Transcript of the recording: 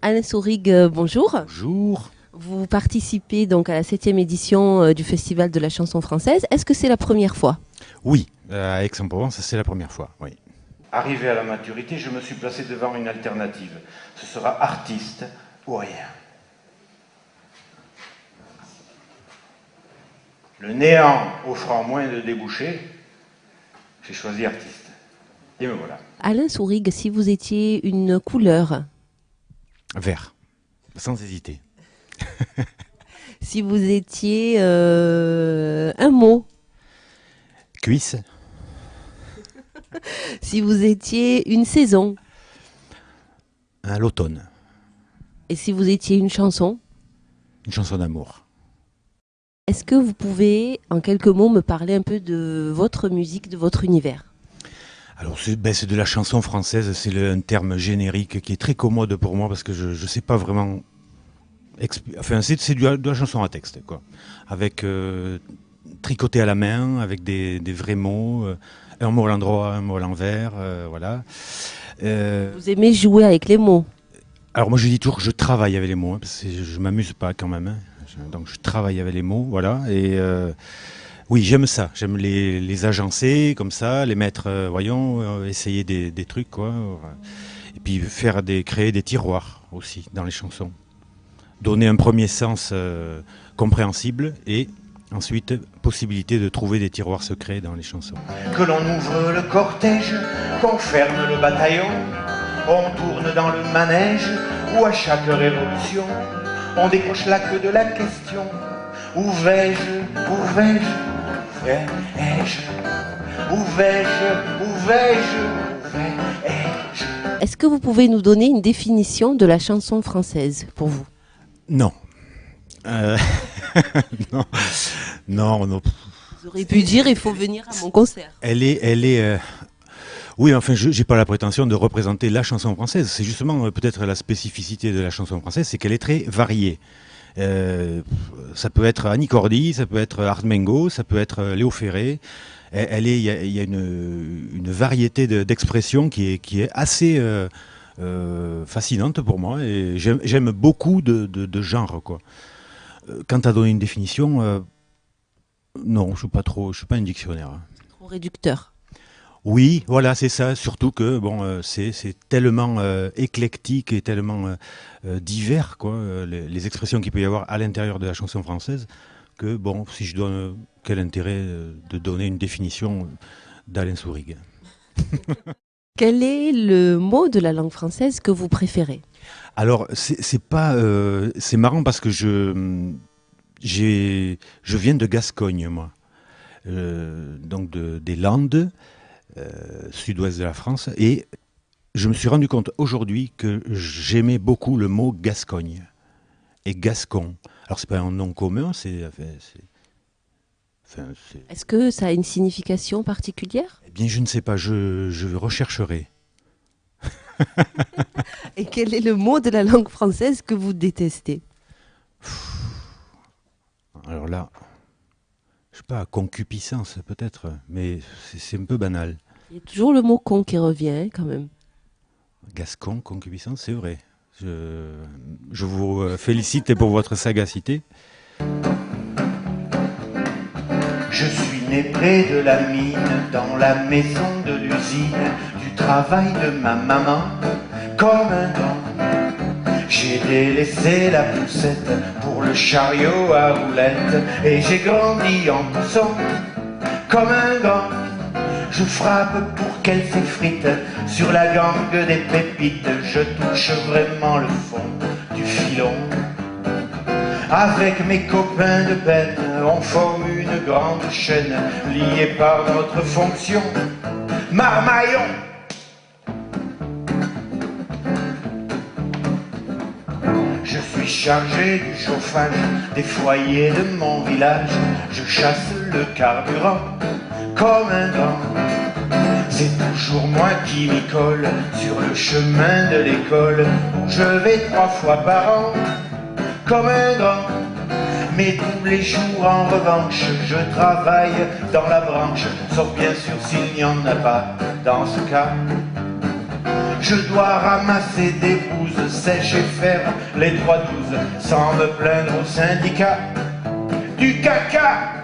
Alain Sourig, bonjour. Bonjour. Vous participez donc à la 7e édition du Festival de la chanson française. Est-ce que c'est la première fois? Oui, à Aix-en-Provence, c'est la première fois, oui. Arrivé à la maturité, je me suis placé devant une alternative. Ce sera artiste ou rien. Le néant offrant moins de débouchés, j'ai choisi artiste. Et me voilà. Alain Sourig, si vous étiez une couleur, Vert, sans hésiter. si vous étiez un mot, Cuisse, si vous étiez une saison, à l'automne, et si vous étiez une chanson, une chanson d'amour. est-ce que vous pouvez en quelques mots me parler un peu de votre musique, de votre univers? Alors c'est de la chanson française, c'est un terme générique qui est très commode pour moi parce que je ne sais pas vraiment... Enfin c'est de la chanson à texte, quoi. Avec tricoté à la main, avec des vrais mots, un mot à l'endroit, un mot à l'envers, voilà. Vous aimez jouer avec les mots? Alors moi je dis toujours que je travaille avec les mots, hein, parce que je m'amuse pas quand même, hein. Donc je travaille avec les mots, voilà. Et oui, j'aime ça, j'aime les agencer comme ça, les mettre, essayer des trucs, quoi. Et puis créer des tiroirs aussi dans les chansons. Donner un premier sens compréhensible et ensuite possibilité de trouver des tiroirs secrets dans les chansons. Que l'on ouvre le cortège, qu'on ferme le bataillon, on tourne dans le manège, où à chaque révolution, on décroche la queue de la question. Où vais-je, où vais-je, vais-je, où vais-je, où vais-je, où vais-je. Est-ce que vous pouvez nous donner une définition de la chanson française pour vous? Non. Non. Non. Vous auriez pu dire il faut venir à mon concert. Oui, enfin, je n'ai pas la prétention de représenter la chanson française. C'est justement peut-être la spécificité de la chanson française, c'est qu'elle est très variée. Ça peut être Annie Cordy, ça peut être Art Mengo, ça peut être Léo Ferré. Il y a une variété d'expressions qui est assez fascinante pour moi. Et j'aime beaucoup de genres, quoi. Quant à donner une définition, non, je suis pas un dictionnaire. Trop réducteur. Oui, voilà, c'est ça. Surtout que bon, c'est tellement éclectique et tellement divers, quoi, les expressions qu'il peut y avoir à l'intérieur de la chanson française, que bon, si je donne quel intérêt de donner une définition d'Alain Sourig. Quel est le mot de la langue française que vous préférez? Alors, c'est marrant parce que je viens de Gascogne, moi, donc des Landes. Sud-ouest de la France, et je me suis rendu compte aujourd'hui que j'aimais beaucoup le mot Gascogne et Gascon. Alors c'est pas un nom commun, Est-ce que ça a une signification particulière? eh bien je ne sais pas, je rechercherai. Et quel est le mot de la langue française que vous détestez? Alors là, je sais pas, concupiscence peut-être, mais c'est un peu banal. Il y a toujours le mot con qui revient hein, quand même. Gascon, concupiscence, c'est vrai. Je vous félicite pour votre sagacité. Je suis né près de la mine, dans la maison de l'usine, du travail de ma maman, comme un gant. J'ai délaissé la poussette pour le chariot à roulettes, et j'ai grandi en poussant comme un gant. Je frappe pour qu'elle s'effrite sur la gangue des pépites, je touche vraiment le fond du filon. Avec mes copains de peine, on forme une grande chaîne, liée par notre fonction, marmaillon. Je suis chargé du chauffage des foyers de mon village, je chasse le carburant comme un gant. C'est toujours moi qui m'y colle sur le chemin de l'école, où je vais 3 fois par an comme un grand. Mais tous les jours en revanche, je travaille dans la branche, sauf bien sûr s'il n'y en a pas dans ce cas. Je dois ramasser des bouses sèches et faire les 3-12 sans me plaindre au syndicat du caca.